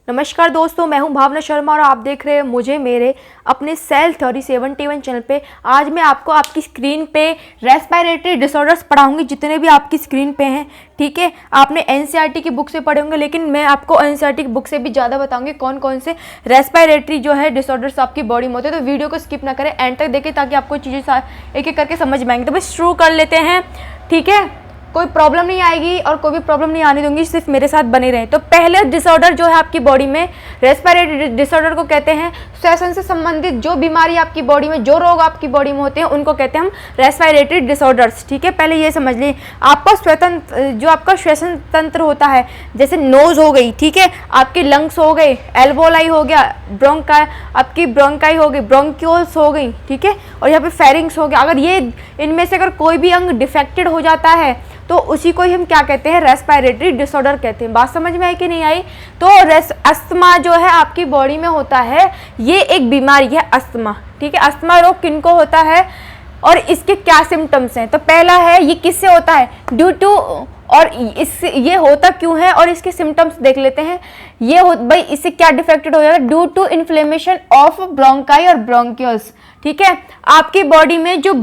नमस्कार दोस्तों, मैं हूं भावना शर्मा और आप देख रहे हैं मुझे मेरे अपने सेल 3071 चैनल पे। आज मैं आपको आपकी स्क्रीन पे रेस्पिरेटरी डिसऑर्डर्स पढ़ाऊंगी, जितने भी आपकी स्क्रीन पे हैं। ठीक है, आपने एनसीईआरटी की बुक से पढ़े होंगे, लेकिन मैं आपको एनसीईआरटी की बुक से भी ज़्यादा बताऊंगी कौन कौन से रेस्पिरेटरी जो है डिसऑर्डर्स आपकी बॉडी में होते हैं। तो वीडियो को स्किप ना करें, एंड तक देखें ताकि आपको चीज़ें एक एक करके समझ में आएंगी। तो बस शुरू कर लेते हैं। ठीक है, कोई प्रॉब्लम नहीं आएगी और कोई भी प्रॉब्लम नहीं आने दूंगी, सिर्फ मेरे साथ बने रहें। तो पहले डिसऑर्डर जो है आपकी बॉडी में, रेस्पिरेटरी डिसऑर्डर को कहते हैं श्वसन से संबंधित जो बीमारी आपकी बॉडी में, जो रोग आपकी बॉडी में होते हैं, उनको कहते हैं हम रेस्पिरेटरी डिसऑर्डर्स। ठीक है, पहले ये समझ लें, आपका श्वसन तंत्र होता है, जैसे नोज हो गई, ठीक है, आपके लंग्स हो गए, एल्वोलाई हो गया, आपकी ब्रोंकाई हो गई, ब्रोंक्यूल्स हो गई, ठीक है, और यहाँ पे फेरिंग्स हो गया। अगर ये इनमें से अगर कोई भी अंग डिफेक्टेड हो जाता है तो उसी को ही हम क्या कहते हैं, रेस्पिरेटरी डिसऑर्डर कहते हैं। बात समझ में आई कि नहीं आई? तो अस्थमा जो है आपकी बॉडी में होता है, ये एक बीमारी है अस्थमा। ठीक है, अस्थमा रोग किनको होता है और इसके क्या सिम्टम्स हैं? तो पहला है, ये किससे होता है, ड्यू टू, और ये होता क्यों है और इसके सिम्टम्स देख लेते हैं। ये भाई इससे क्या डिफेक्टेड हो जाता है, due to inflammation of bronchi और ब्रोंक्यूल्स। ठीक है, आपकी बॉडी में जो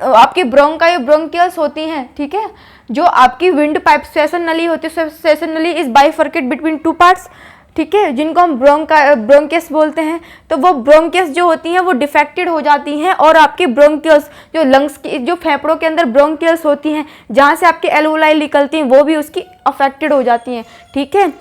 आपकी ब्रोंकाई और ब्रोंक्यूल्स होती हैं, ठीक है, जो आपकी विंड पाइप श्वसन नली होती है, श्वसन नली is bifurcate between two parts, ठीक है, जिनको हम ब्रोंकियस बोलते हैं। तो वो ब्रोंकियस जो होती हैं वो डिफेक्टेड हो जाती हैं, और आपकी ब्रोंकियस जो लंग्स की, जो फेफड़ों के अंदर ब्रोंकियस होती हैं, जहाँ से आपकी एल्वोलाई निकलती हैं, वो भी उसकी अफेक्टेड हो जाती हैं। ठीक है,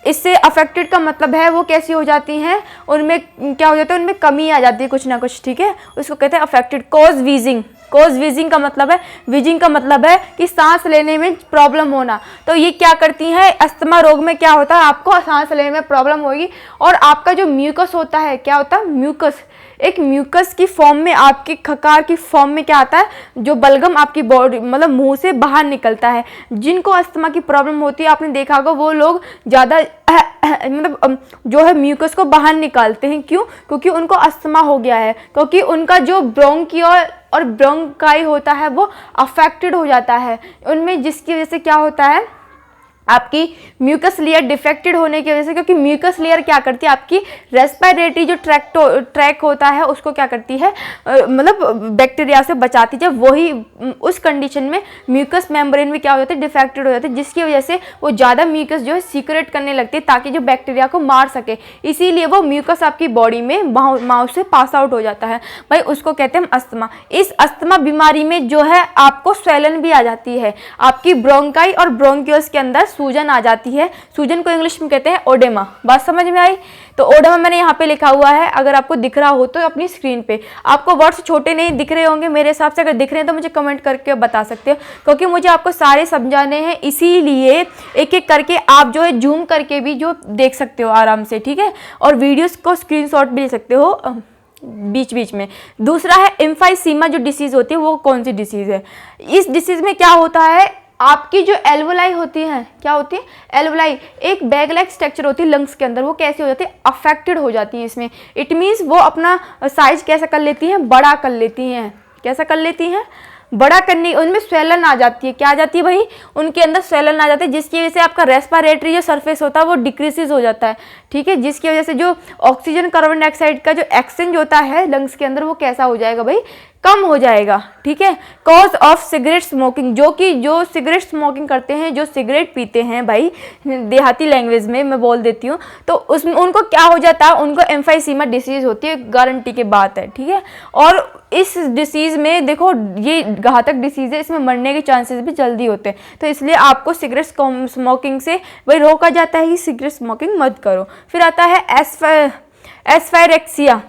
इससे अफेक्टेड का मतलब है वो कैसी हो जाती हैं, उनमें क्या हो जाता है, उनमें कमी आ जाती है कुछ ना कुछ। ठीक है, उसको कहते हैं affected. Cause wheezing, cause wheezing का मतलब है, वीजिंग का मतलब है कि सांस लेने में प्रॉब्लम होना। तो ये क्या करती है, अस्थमा रोग में क्या होता है, आपको सांस लेने में प्रॉब्लम होगी, और आपका जो म्यूकस होता है, क्या होता है, म्यूकस, एक म्यूकस की फॉर्म में, आपकी खकार की फॉर्म में क्या आता है, जो बलगम आपकी बॉडी मतलब मुंह से बाहर निकलता है। जिनको अस्थमा की प्रॉब्लम होती है, आपने देखा होगा, वो लोग ज़्यादा मतलब जो है म्यूकस को बाहर निकालते हैं। क्यों? क्योंकि उनको अस्थमा हो गया है, क्योंकि उनका जो ब्रोंकियोल और ब्रोंकाई होता है वो अफेक्टेड हो जाता है उनमें, जिसकी वजह से क्या होता है, आपकी म्यूकस लेयर डिफेक्टेड होने की वजह से, क्योंकि म्यूकस लेयर क्या करती है, आपकी रेस्पिरेटरी जो ट्रैक होता है उसको क्या करती है, मतलब बैक्टीरिया से बचाती है। जब वही उस कंडीशन में म्यूकस मेम्ब्रेन में क्या हो जाता है, डिफेक्टेड हो जाता है, जिसकी वजह से वो ज़्यादा म्यूकस जो है सीक्रेट करने लगती है ताकि जो बैक्टीरिया को मार सके। इसीलिए वो म्यूकस आपकी बॉडी में माउथ से पास आउट हो जाता है, भाई उसको कहते हैं हम अस्थमा। इस अस्थमा बीमारी में जो है आपको स्वेलन भी आ जाती है, आपकी ब्रोंकाई और ब्रोंक्यूल्स के अंदर सूजन आ जाती है। सूजन को इंग्लिश में कहते हैं ओडेमा। बात समझ में आई? तो ओडेमा मैंने यहाँ पे लिखा हुआ है, अगर आपको दिख रहा हो तो अपनी स्क्रीन पे। आपको वर्ड्स छोटे नहीं दिख रहे होंगे मेरे हिसाब से, अगर दिख रहे हैं तो मुझे कमेंट करके बता सकते हो, क्योंकि मुझे आपको सारे समझाने हैं, इसीलिए एक एक करके आप जो है जूम करके भी जो देख सकते हो आराम से। ठीक है, और वीडियोस को स्क्रीनशॉट भी ले सकते हो बीच बीच में। दूसरा है एम्फाइसीमा, जो डिसीज होती है वो कौन सी डिसीज है? इस डिसीज में क्या होता है, आपकी जो एल्वोलाई होती है, क्या होती है, एल्वोलाई एक बैग लाइक स्ट्रक्चर होती है लंग्स के अंदर, वो कैसी हो जाती है, अफेक्टेड हो जाती है इसमें। इट मीन्स वो अपना साइज कैसा कर लेती हैं, बड़ा कर लेती हैं। कैसा कर लेती हैं, बड़ा करने, उनमें स्वेलन आ जाती है। क्या आ जाती है भाई, उनके अंदर स्वेलन आ जाती है, जिसकी वजह से आपका रेस्पिरेटरी जो सरफेस होता है वो डिक्रीजेज हो जाता है। ठीक है, जिसकी वजह से जो ऑक्सीजन कार्बन डाइऑक्साइड का जो एक्सचेंज होता है लंग्स के अंदर, वो कैसा हो जाएगा भाई, कम हो जाएगा। ठीक है, कॉज ऑफ सिगरेट स्मोकिंग, जो सिगरेट स्मोकिंग करते हैं, जो सिगरेट पीते हैं भाई, देहाती लैंग्वेज में मैं बोल देती हूँ, तो उसमें उनको क्या हो जाता है, उनको एम्फाइसीमा डिसीज होती है, गारंटी की बात है। ठीक है, और इस डिसीज में देखो, ये घातक डिसीज है, इसमें मरने के चांसेस भी जल्दी होते हैं, तो इसलिए आपको सिगरेट स्मोकिंग से भाई रोका जाता है कि सिगरेट स्मोकिंग मत करो। फिर आता है एस्फायरेक्सिया।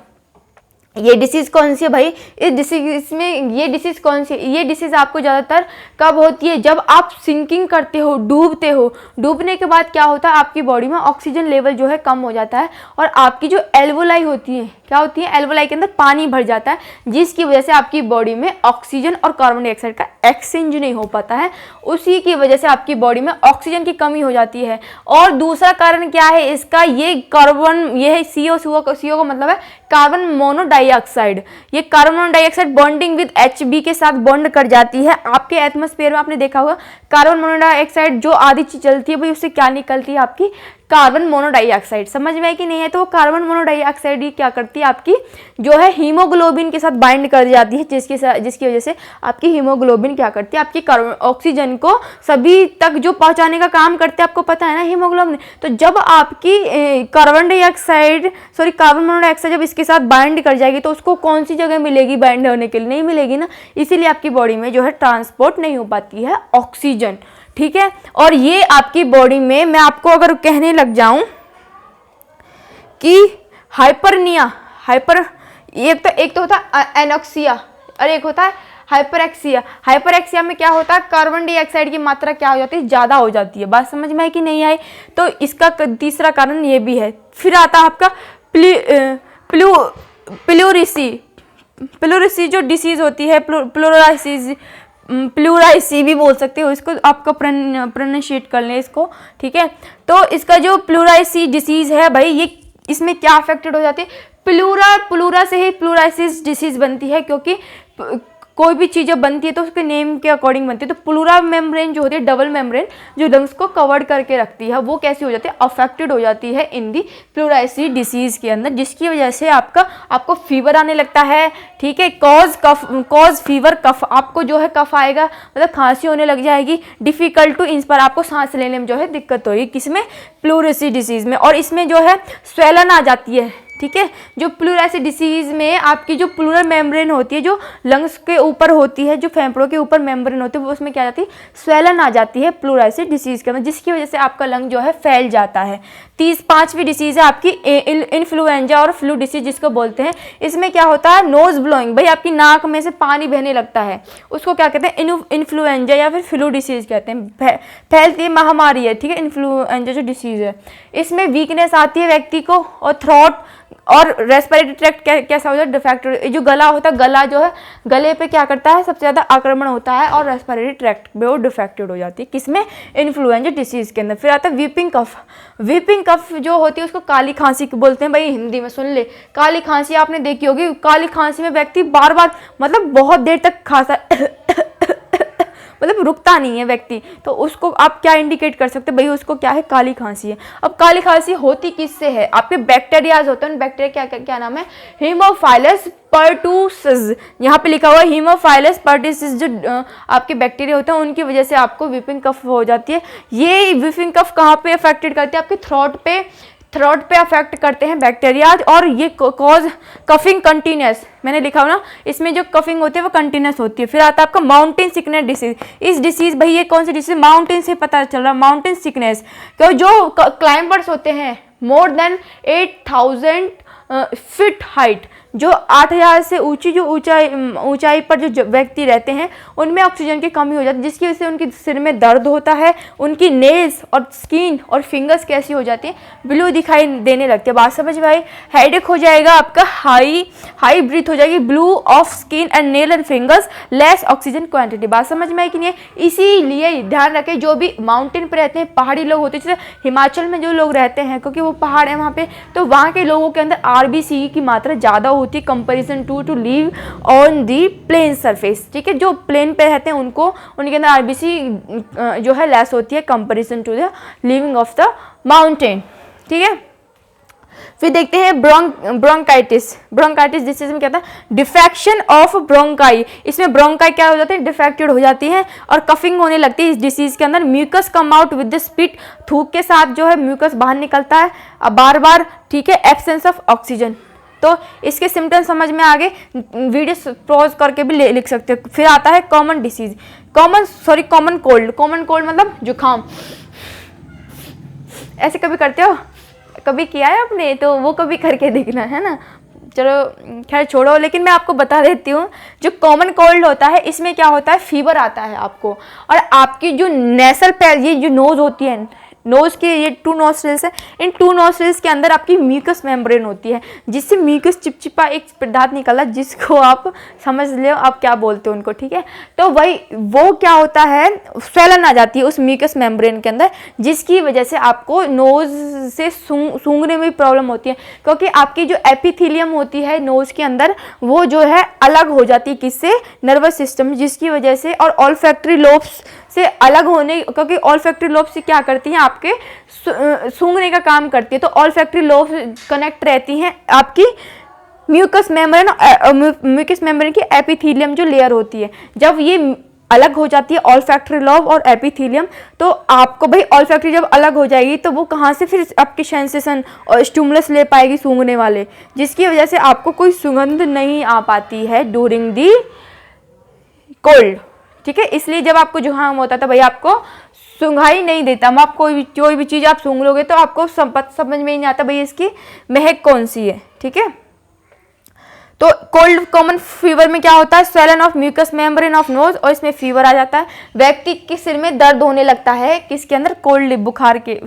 ये डिसीज़ कौन सी है भाई, इस डिसीज में, ये डिसीज़ कौन सी है, ये डिसीज़ आपको ज़्यादातर कब होती है, जब आप सिंकिंग करते हो, डूबते हो। डूबने के बाद क्या होता है, आपकी बॉडी में ऑक्सीजन लेवल जो है कम हो जाता है, और आपकी जो एल्वोलाई होती है, क्या होती है, एल्वोलाई के अंदर पानी भर जाता है, जिसकी वजह से आपकी बॉडी में ऑक्सीजन और कार्बन डाइऑक्साइड का एक्सचेंज नहीं हो पाता है। उसी की वजह से आपकी बॉडी में ऑक्सीजन की कमी हो जाती है। और दूसरा कारण क्या है इसका, ये कार्बन, ये है CO का मतलब है कार्बन मोनोडाइऑक्साइड। ये carbon monodioxide bonding with HB के साथ बॉन्ड कर जाती है। आपके एटमॉस्फेयर में आपने देखा होगा कार्बन मोनोऑक्साइड जो आधी चीज जलती है भाई उससे क्या निकलती है आपकी कार्बन मोनोडाइऑक्साइड। समझ में आई कि नहीं है? तो वो कार्बन मोनोडाइऑक्साइड ही क्या करती है आपकी जो है हीमोग्लोबिन के साथ बाइंड कर जाती है, जिसकी वजह से आपकी हीमोग्लोबिन क्या करती है आपकी ऑक्सीजन को सभी तक जो पहुंचाने का काम करते हैं, आपको पता है ना हीमोग्लोबिन। तो जब आपकी कार्बन मोनोऑक्साइड जब इसके साथ बाइंड कर जाएगी तो उसको कौन सी जगह मिलेगी बाइंड होने के लिए? नहीं मिलेगी ना, इसीलिए आपकी बॉडी में जो है ट्रांसपोर्ट नहीं हो पाती है ऑक्सीजन। ठीक है, और ये आपकी बॉडी में मैं आपको अगर कहने लग जाऊं कि हाइपरनिया, एक तो होता है एनोक्सिया और एक होता है हाइपरएक्सिया। हाइपरएक्सिया में क्या होता है कार्बन डाइऑक्साइड की मात्रा क्या हो जाती है ज़्यादा हो जाती है। बात समझ में आई कि नहीं आई? तो इसका तीसरा कारण ये भी है। फिर आता है आपका प्लूरिसी जो डिसीज होती है, प्लूराइसी भी बोल सकते हो इसको, आपको प्रोनाउंशिएट कर लें इसको। ठीक है, तो इसका जो प्लूराइसी डिसीज है भाई, ये इसमें क्या अफेक्टेड हो जाती है? प्लूरा से ही प्लूराइसिस डिसीज बनती है, क्योंकि कोई भी चीज़ जब बनती है तो उसके नेम के अकॉर्डिंग बनती है। तो प्लूरा मेम्ब्रेन जो होती है, डबल मेम्ब्रेन जो लंग्स को कवर करके रखती है, वो कैसी हो जाती है? अफेक्टेड हो जाती है इन दी प्लूराइसी डिसीज़ के अंदर, जिसकी वजह से आपको फीवर आने लगता है। ठीक है, कॉज फीवर, कफ, आपको जो है कफ आएगा, मतलब खांसी होने लग जाएगी। डिफिकल्ट टू इंस्पायर, आपको सांस लेने में जो है दिक्कत होगी, किसमें? प्लूराइसी डिसीज़ में। और इसमें जो है स्वेलन आ जाती है। ठीक है, जो प्लूराइसी डिसीज में आपकी जो प्लूरल मेम्ब्रेन होती है, जो लंग्स के ऊपर होती है, जो फेफड़ों के ऊपर मेम्ब्रेन होती है, वो उसमें क्या जाती है? स्वेलन आ जाती है प्लूराइसी डिसीज के अंदर, जिसकी वजह से आपका लंग जो है फैल जाता है। 5वीं डिसीज है आपकी इन्फ्लुएंजा और फ्लू डिसीज जिसको बोलते हैं। इसमें क्या होता है? नोज ब्लोइंग, भाई आपकी नाक में से पानी बहने लगता है, उसको क्या कहते हैं? इन्फ्लुएंजा या फिर फ्लू डिसीज कहते हैं। फैलती है, महामारी है। ठीक है, इन्फ्लुएंजा जो डिसीज है, इसमें वीकनेस आती है व्यक्ति को, और थ्रोट और रेस्पिरेटरी ट्रैक्ट कैसा हो जाता है? डिफेक्टेड। जो गला होता है, गला जो है गले पे क्या करता है? सबसे ज़्यादा आक्रमण होता है, और रेस्पिरेटरी ट्रैक्ट में वो डिफेक्टेड हो जाती है, किसमें? इन्फ्लुएंजा डिसीज के अंदर। फिर आता है वीपिंग कफ। वीपिंग कफ जो होती है उसको काली खांसी बोलते हैं। भाई हिंदी में सुन ले, काली खांसी आपने देखी होगी। काली खांसी में व्यक्ति बार बार मतलब बहुत देर तक खांसा मतलब रुकता नहीं है व्यक्ति, तो उसको आप क्या इंडिकेट कर सकते हैं? भाई उसको क्या है? काली खांसी है। अब काली खांसी होती किससे है? आपके बैक्टीरियाज होते हैं, बैक्टीरिया क्या नाम है? हीमोफाइलस पर्टुसिस, यहाँ पे लिखा हुआ है हीमोफाइलस पर्टुसिस, जो आपके बैक्टीरिया होते हैं उनकी वजह से आपको वीपिंग कफ हो जाती है। ये वीपिंग कफ कहाँ पे अफेक्टेड करती है? आपके थ्रोट पे अफेक्ट करते हैं बैक्टीरियाज, और ये कॉज कफिंग कंटिन्यूस, मैंने लिखा हो ना, इसमें जो कफिंग होती है वो कंटिन्यूस होती है। फिर आता है आपका माउंटेन सिकनेस डिसीज। इस डिसीज भाई ये कौन सी डिसीज? माउंटेन से पता चल रहा है, माउंटेन सिकनेस। क्यों? जो क्लाइंबर्स होते हैं मोर देन 8000 फीट हाइट, जो 8000 से ऊंची जो ऊंचाई पर जो व्यक्ति रहते हैं, उनमें ऑक्सीजन की कमी हो जाती है, जिसकी वजह से उनके सिर में दर्द होता है, उनकी नेल्स और स्किन और फिंगर्स कैसी हो जाती है? ब्लू दिखाई देने लगती है। बात समझ में आई? हेडेक हो जाएगा आपका, हाई ब्रीथ हो जाएगी, blue of skin and nail and fingers, less oxygen quantity. बात समझ में आई कि नहीं? इसीलिए ध्यान रखें, जो भी माउंटेन पर रहते हैं, पहाड़ी लोग होते हैं, जैसे हिमाचल में जो लोग रहते हैं, क्योंकि वो पहाड़ है वहाँ पे, तो वहाँ के लोगों के अंदर RBC की मात्रा ज़्यादा होती है comparison to live on the plain surface. ठीक है, जो प्लेन पे रहते हैं उनके अंदर RBC जो है लेस होती है comparison to the living of the mountain. ठीक है, फिर देखते हैं ब्रोंकाइटिस डिसीज में क्या था? Defection of bronchi. इसमें ब्रोंकाई क्या हो जाते हैं? डिफेक्टेड हो जाती है, और कफिंग होने लगती है इस डिसीज के अंदर। Mucus come out with the spit, थूक के साथ जो है म्यूकस बाहर निकलता है बार बार। ठीक है, एब्सेंस ऑफ ऑक्सीजन। तो इसके सिम्टम्स समझ में आ गए, वीडियो पॉज करके भी लिख सकते हो। फिर आता है कॉमन डिसीज, कॉमन कोल्ड मतलब जुकाम। ऐसे कभी करते हो? कभी किया है आपने? तो वो कभी करके देखना है ना। चलो खैर छोड़ो, लेकिन मैं आपको बता देती हूँ, जो कॉमन कोल्ड होता है इसमें क्या होता है? फीवर आता है आपको, और आपकी जो नेसल पैर, ये जो नोज होती है, नोज के ये 2 नोस्ट्रिल्स है, इन 2 नोस्ट्रिल्स के अंदर आपकी म्यूकस मेम्ब्रेन होती है, जिससे म्यूकस चिपचिपा एक पदार्थ निकला, जिसको आप समझ लो आप क्या बोलते हो उनको। ठीक है, तो वही वो क्या होता है? स्वेलन आ जाती है उस म्यूकस मेम्ब्रेन के अंदर, जिसकी वजह से आपको नोज से सूंघने में प्रॉब्लम होती है, क्योंकि आपकी जो एपिथेलियम होती है नोज के अंदर, वो जो है अलग हो जाती है किससे? नर्वस सिस्टम, जिसकी वजह से, और ऑल्फैक्टरी लोब्स से अलग होने, क्योंकि ऑल्फैक्टरी लोब से क्या करती हैं, आपके सूंघने का काम करती है। तो ऑल्फैक्टरी लोब कनेक्ट रहती हैं आपकी म्यूकस मेम्ब्रेन की एपिथेलियम जो लेयर होती है। जब ये अलग हो जाती है ऑल्फैक्टरी लोब और एपिथेलियम, तो आपको भाई ऑल्फैक्टरी जब अलग हो जाएगी तो वो कहाँ से फिर आपकी सेंसेशन और स्टिमुलस ले पाएगी सूंघने वाले, जिसकी वजह से आपको कोई सुगंध नहीं आ पाती है ड्यूरिंग दी कोल्ड। ठीक है, इसलिए जब आपको जुकाम होता था भाई आपको सूंघाई नहीं देता। आप कोई भी चीज़ आप सूंघ लोगे तो आपको समझ में ही नहीं आता भाई इसकी महक कौन सी है। ठीक है, तो कोल्ड कॉमन फीवर में क्या होता है, swollen of mucus membrane of nose, और इसमें फीवर आ जाता है। व्यक्ति के सिर में दर्द होने लगता है, किसके अंदर, कोल्ड बुखार के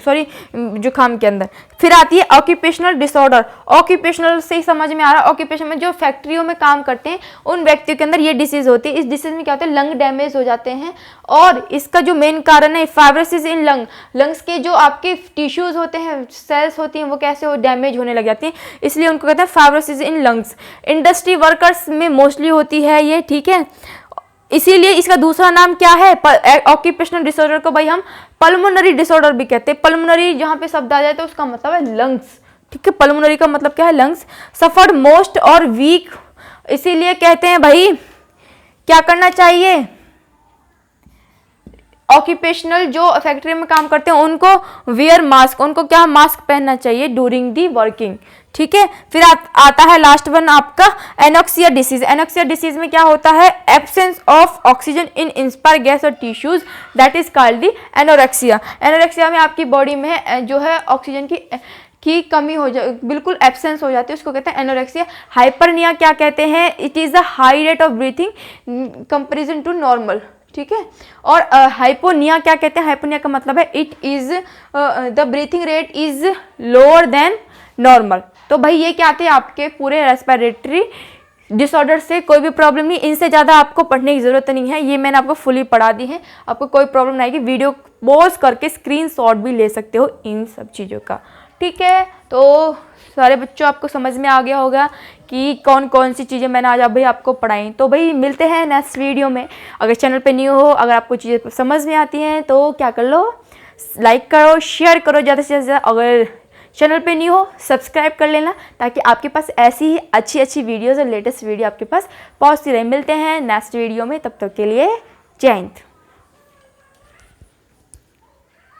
जुकाम के अंदर। फिर आती है ऑक्यूपेशनल डिसऑर्डर। ऑक्यूपेशनल से ही समझ में आ रहा है, ऑक्यूपेशन में जो फैक्ट्रियों में काम करते हैं उन व्यक्तियों के अंदर ये डिसीज होती है। इस डिसीज में क्या होता है, लंग डैमेज हो जाते हैं, और इसका जो मेन कारण है फाइब्रोसिस इन लंग, लंग्स के जो आपके टिश्यूज होते हैं, सेल्स होती हैं, वो कैसे हो डैमेज होने लग जाती हैं, इसलिए उनको कहते हैं fibrosis in lungs. Industry workers में मोस्टली होती है ये। ठीक है, इसीलिए इसका दूसरा नाम क्या है, ऑक्यूपेशनल डिसऑर्डर को भाई हम पल्मोनरी डिसऑर्डर भी कहते हैं। पल्मोनरी जहां पे शब्द आ जाए तो उसका मतलब है लंग्स। ठीक है, पल्मोनरी का मतलब क्या है, लंग्स। सफर्ड मोस्ट और वीक, इसीलिए कहते हैं भाई क्या करना चाहिए, ऑक्यूपेशनल जो फैक्ट्री में काम करते हैं उनको वियर मास्क, उनको क्या मास्क पहनना चाहिए ड्यूरिंग दी वर्किंग। ठीक है, फिर आता है लास्ट वन आपका एनोक्सिया डिसीज। एनोक्सिया डिसीज में क्या होता है, absence of oxygen in inspire gas और tissues, that is called the anorexia. Anorexia में आपकी बॉडी में जो है ऑक्सीजन की कमी हो जा, बिल्कुल एब्सेंस हो जाती है, उसको कहते हैं एनोरेक्सिया। हाइपरनिया क्या कहते हैं, it is the high rate of breathing comparison to normal. ठीक है, और हाइपोनिया क्या कहते हैं, हाइपोनिया का मतलब है it is the breathing rate is lower than normal. तो भाई ये क्या थे आपके पूरे रेस्पिरेटरी डिसऑर्डर से कोई भी प्रॉब्लम नहीं, इनसे ज़्यादा आपको पढ़ने की ज़रूरत नहीं है, ये मैंने आपको फुली पढ़ा दी है, आपको कोई प्रॉब्लम नहीं आएगी। वीडियो पॉज करके स्क्रीनशॉट भी ले सकते हो इन सब चीज़ों का। ठीक है, तो सारे बच्चों आपको समझ में आ गया होगा कि कौन कौन सी चीज़ें मैंने आज भाई आपको पढ़ाई। तो भाई मिलते हैं नेक्स्ट वीडियो में। अगर चैनल पे न्यू हो, अगर आपको चीज़ें समझ में आती हैं तो क्या कर लो, लाइक करो, शेयर करो ज़्यादा से ज़्यादा। अगर चैनल पे न्यू हो सब्सक्राइब कर लेना, ताकि आपके पास ऐसी ही अच्छी अच्छी वीडियोज़ और लेटेस्ट वीडियो आपके पास पहुँचती रहे। मिलते हैं नेक्स्ट वीडियो में, तब तक के लिए जय हिंद।